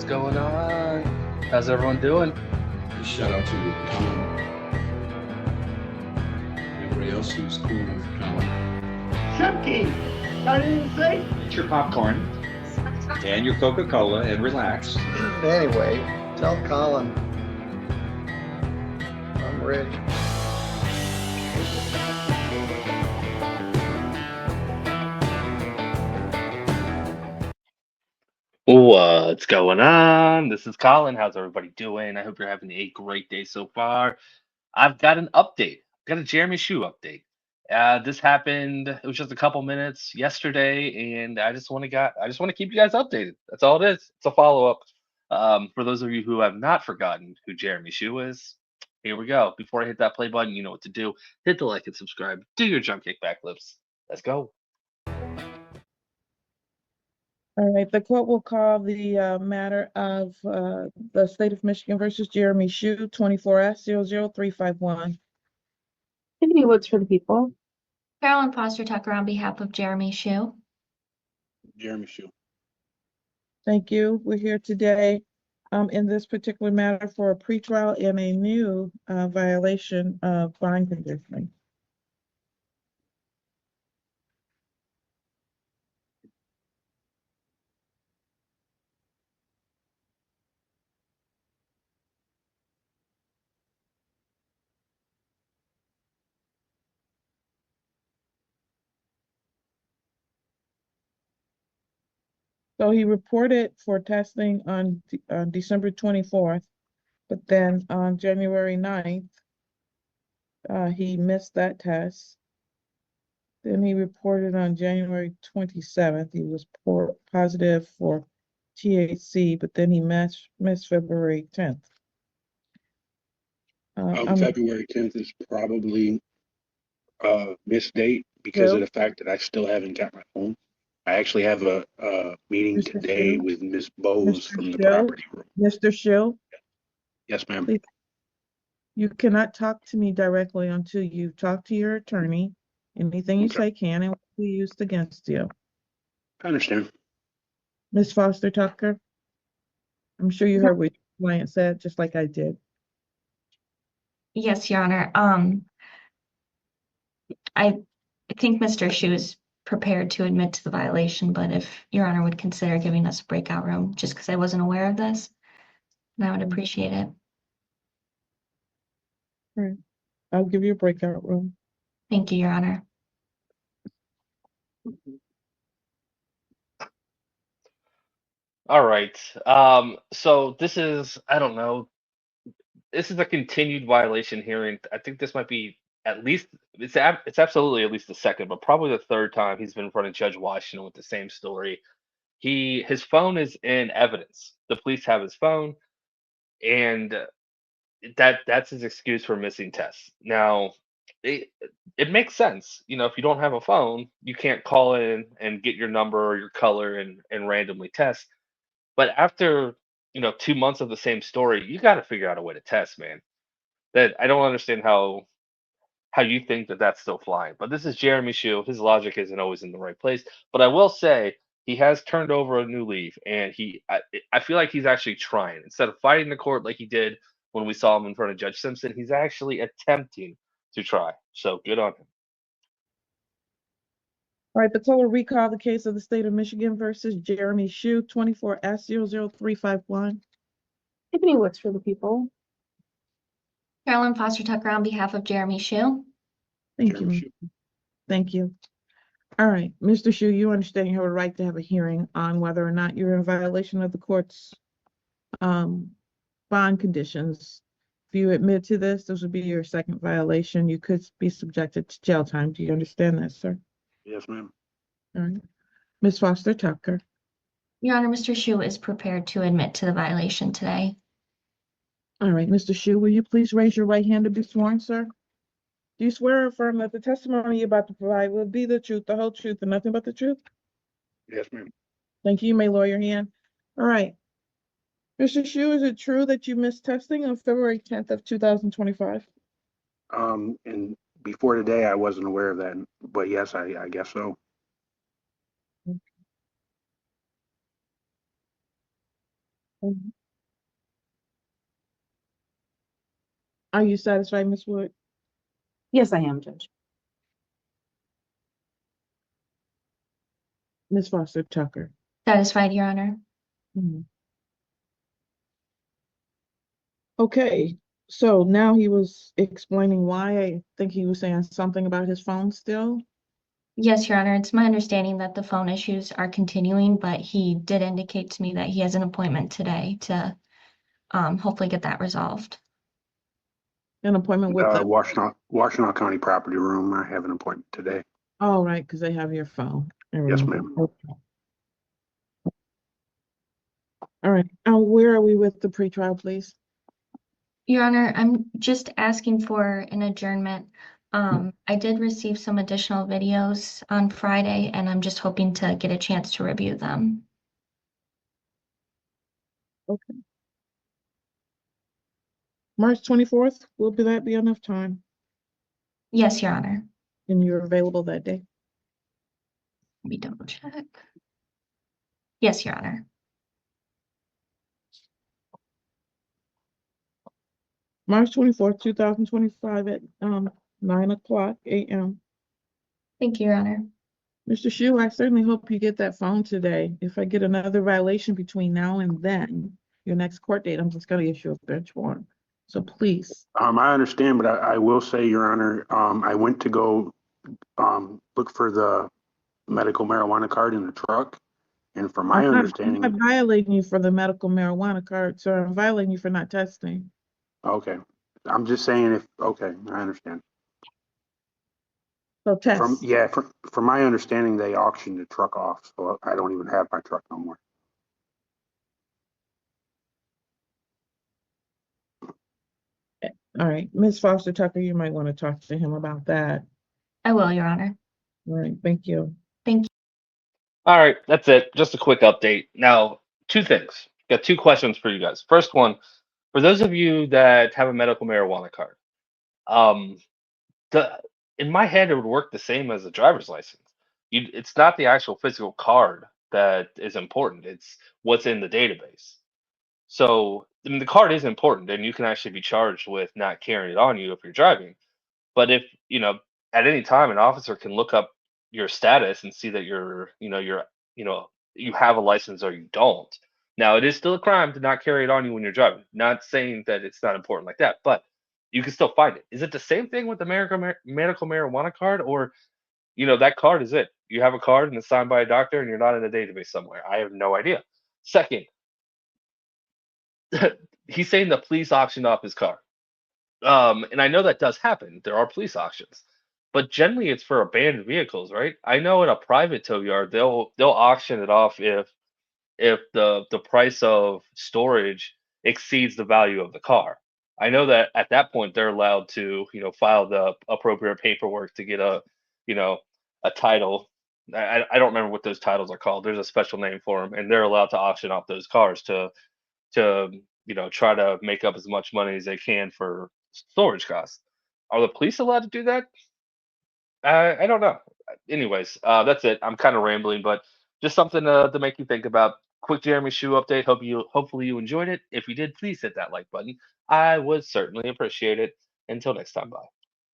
going on? How's everyone doing? Shout out to Colin. Everybody else who's cool with Colin. Chunky! I didn't say. Get your popcorn and your Coca-Cola and relax. Anyway, tell Colin I'm ready. What's going on? This is Colin. How's everybody doing? I hope you're having a great day so far. I've got an update. I've got a Jeremy Schuh update. This happened. It was just a couple minutes yesterday, and I just want to keep you guys updated. That's all it is. It's a follow up. For those of you who have not forgotten who Jeremy Schuh is, here we go. Before I hit that play button, you know what to do. Hit the like and subscribe. Do your jump kick backflips. Let's go. All right, the court will call the matter of the state of Michigan versus Jeremy Schuh, 24S00351. Tiffany Woods for the people. Carolyn Foster Tucker on behalf of Jeremy Schuh. Jeremy Schuh. Thank you. We're here today in this particular matter for a pretrial and a new violation of bond conditioning. So he reported for testing on December 24th, but then on January 9th, he missed that test. Then he reported on January 27th, he was positive for THC, but then he missed February 10th. February 10th is probably missed date because of the fact that I still haven't got my phone. I actually have a meeting Mr. today Schuh? with Miss Bowes Mr. from the Schuh? property room. Mr. Schuh, Yes, ma'am. please. You cannot talk to me directly until you talk to your attorney. Anything you Okay. say can and will be used against you. I understand. Ms. Foster Tucker, I'm sure you heard what your client said, just like I did. Yes, Your Honor. I think Mr. Schuh is prepared to admit to the violation, but if Your Honor would consider giving us a breakout room, just because I wasn't aware of this, then I would appreciate it. All right. I'll give you a breakout room. Thank you, Your Honor. All right. So this is, I don't know, this is a continued violation hearing. I think this might be at least it's absolutely at least the second, but probably the third time he's been in front of Judge Washington with the same story. His phone is in evidence. The police have his phone, and that's his excuse for missing tests. Now, it it makes sense. You know, if you don't have a phone, you can't call in and get your number or your color and randomly test. But after 2 months of the same story, you got to figure out a way to test, man. That I don't understand how you think that that's still flying. But this is Jeremy Schuh. His logic isn't always in the right place. But I will say he has turned over a new leaf, and I feel like he's actually trying. Instead of fighting the court like he did when we saw him in front of Judge Simpson, he's actually attempting to try. So good on him. All right, the court will recall the case of the state of Michigan versus Jeremy Schuh, 24S00351. Tiffany Woods for the people. Carolyn Foster Tucker on behalf of Jeremy Schuh. Thank Jeremy you. Schuh. Thank you. All right, Mr. Schuh, you understand you have a right to have a hearing on whether or not you're in violation of the court's bond conditions. If you admit to this would be your second violation. You could be subjected to jail time. Do you understand that, sir? Yes, ma'am. All right. Ms. Foster Tucker. Your Honor, Mr. Schuh is prepared to admit to the violation today. All right, Mr. Schuh, will you please raise your right hand to be sworn, sir? Do you swear or affirm that the testimony you're about to provide will be the truth, the whole truth, and nothing but the truth? Yes, ma'am. Thank you. You may lower your hand. All right. Mr. Schuh, is it true that you missed testing on February 10th of 2025? And before today, I wasn't aware of that, but yes, I guess so. Are you satisfied, Ms. Wood? Yes, I am, Judge. Ms. Foster Tucker? Satisfied, Your Honor. Mhm. Okay, so now he was explaining why. I think he was saying something about his phone still. Yes, Your Honor. It's my understanding that the phone issues are continuing, but he did indicate to me that he has an appointment today to hopefully get that resolved. An appointment with the, Washtenaw County Property Room. I have an appointment today. oh, right, because they have your phone. I Yes, remember. ma'am. Okay. All right, where are we with the pretrial, please? Your Honor, I'm just asking for an adjournment. I did receive some additional videos on Friday, and I'm just hoping to get a chance to review them. Okay. March 24th, will that be enough time? Yes, Your Honor. And you're available that day? Let me double check. Yes, Your Honor. March 24th, 2025 at 9:00 a.m. Thank you, Your Honor. Mr. Schuh, I certainly hope you get that phone today. If I get another violation between now and then, your next court date, I'm just going to issue a bench warrant. So please. I understand, but I will say, Your Honor, I went to go look for the medical marijuana card in the truck, and from my I'm understanding, not violating you for the medical marijuana card, sir. I'm violating you for not testing. okay, I'm just saying okay, I understand. So test. From my understanding, they auctioned the truck off, so I don't even have my truck no more. All right, Ms. Foster Tucker, you might want to talk to him about that. I will, Your Honor. All right, thank you. Thank you. All right, that's it. Just a quick update. Now, two things. Got two questions for you guys. First one, for those of you that have a medical marijuana card, um, the in my head it would work the same as a driver's license. It's not the actual physical card that is important. It's what's in the database. So, I mean, the card is important, and you can actually be charged with not carrying it on you if you're driving. But if, at any time an officer can look up your status and see that you have a license or you don't. Now, it is still a crime to not carry it on you when you're driving. Not saying that it's not important like that, but you can still find it. Is it the same thing with the medical marijuana card, or that card is it? You have a card and it's signed by a doctor, and you're not in a database somewhere. I have no idea. Second, he's saying the police auctioned off his car. And I know that does happen. There are police auctions, but generally it's for abandoned vehicles, right? I know in a private tow yard they'll auction it off if the price of storage exceeds the value of the car. I know that at that point they're allowed to file the appropriate paperwork to get you know a title. I don't remember what those titles are called. There's a special name for them, and they're allowed to auction off those cars to try to make up as much money as they can for storage costs. Are the police allowed to do that? I don't know. Anyways, that's it. I'm kind of rambling, but just something to make you think about. Quick Jeremy Schuh update. Hopefully you enjoyed it. If you did, please hit that like button. I would certainly appreciate it. Until next time, bye.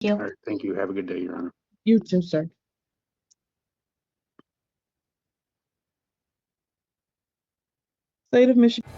Thank All you. right, thank you. Have a good day, Your Honor. You too, sir. State of Michigan.